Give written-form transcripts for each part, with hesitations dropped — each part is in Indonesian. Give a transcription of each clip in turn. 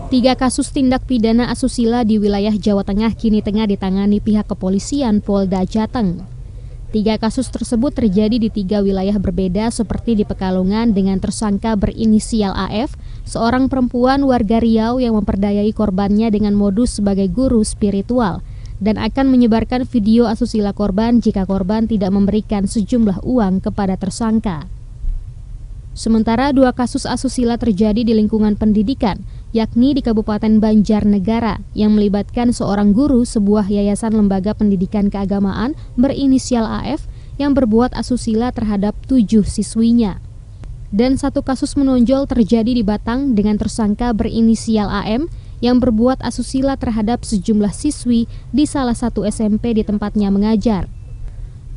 3 kasus tindak pidana asusila di wilayah Jawa Tengah kini tengah ditangani pihak kepolisian Polda Jateng. 3 kasus tersebut terjadi di 3 wilayah berbeda seperti di Pekalongan dengan tersangka berinisial AF, seorang perempuan warga Riau yang memperdayai korbannya dengan modus sebagai guru spiritual dan akan menyebarkan video asusila korban jika korban tidak memberikan sejumlah uang kepada tersangka. Sementara 2 kasus asusila terjadi di lingkungan pendidikan, yakni di Kabupaten Banjarnegara yang melibatkan seorang guru sebuah yayasan lembaga pendidikan keagamaan berinisial AF yang berbuat asusila terhadap 7 siswinya. Dan 1 kasus menonjol terjadi di Batang dengan tersangka berinisial AM yang berbuat asusila terhadap sejumlah siswi di salah satu SMP di tempatnya mengajar.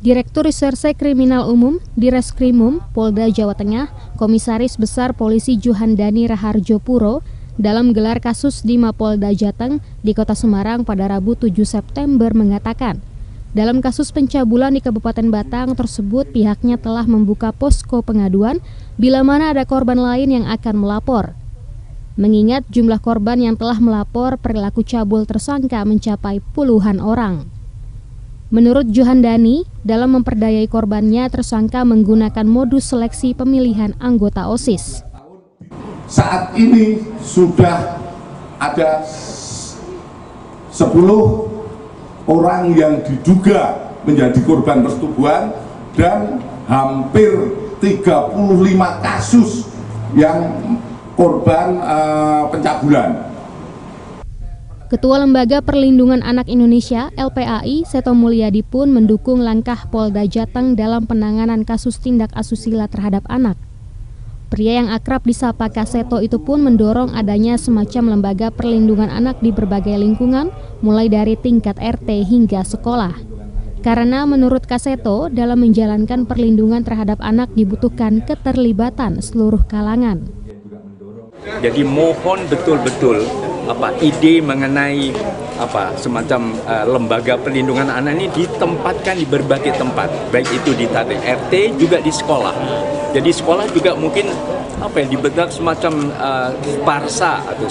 Direktur Reserse Kriminal Umum Direskrimum Polda Jawa Tengah, Komisaris Besar Polisi Juhandani Raharjo Puro, dalam gelar kasus di Mapolda Jateng di Kota Semarang pada Rabu 7 September mengatakan, dalam kasus pencabulan di Kabupaten Batang tersebut pihaknya telah membuka posko pengaduan bila mana ada korban lain yang akan melapor. Mengingat jumlah korban yang telah melapor perilaku cabul tersangka mencapai puluhan orang. Menurut Juhandani, dalam memperdayai korbannya tersangka menggunakan modus seleksi pemilihan anggota OSIS. Saat ini sudah ada 10 orang yang diduga menjadi korban persetubuhan dan hampir 35 kasus yang korban pencabulan. Ketua Lembaga Perlindungan Anak Indonesia (LPAI) Seto Mulyadi pun mendukung langkah Polda Jateng dalam penanganan kasus tindak asusila terhadap anak. Pria yang akrab disapa Kaseto itu pun mendorong adanya semacam lembaga perlindungan anak di berbagai lingkungan, mulai dari tingkat RT hingga sekolah. Karena menurut Kaseto, dalam menjalankan perlindungan terhadap anak dibutuhkan keterlibatan seluruh kalangan. Jadi mohon betul-betul ide mengenai semacam lembaga perlindungan anak ini ditempatkan di berbagai tempat, baik itu di RT juga di sekolah. Jadi sekolah juga mungkin dibentuk semacam parsa atau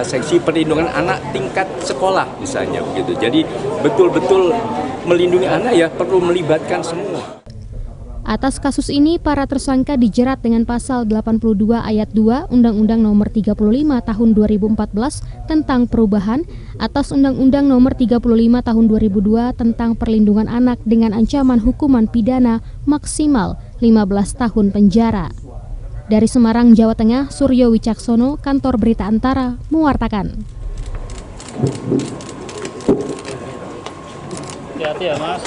seksi perlindungan anak tingkat sekolah misalnya begitu. Jadi betul-betul melindungi anak ya perlu melibatkan semua. Atas kasus ini, para tersangka dijerat dengan pasal 82 ayat 2 Undang-Undang Nomor 35 Tahun 2014 tentang perubahan atas Undang-Undang Nomor 35 Tahun 2002 tentang perlindungan anak dengan ancaman hukuman pidana maksimal 15 tahun penjara. Dari Semarang, Jawa Tengah, Suryo Wicaksono, Kantor Berita Antara, mewartakan. Hati-hati ya, Mas.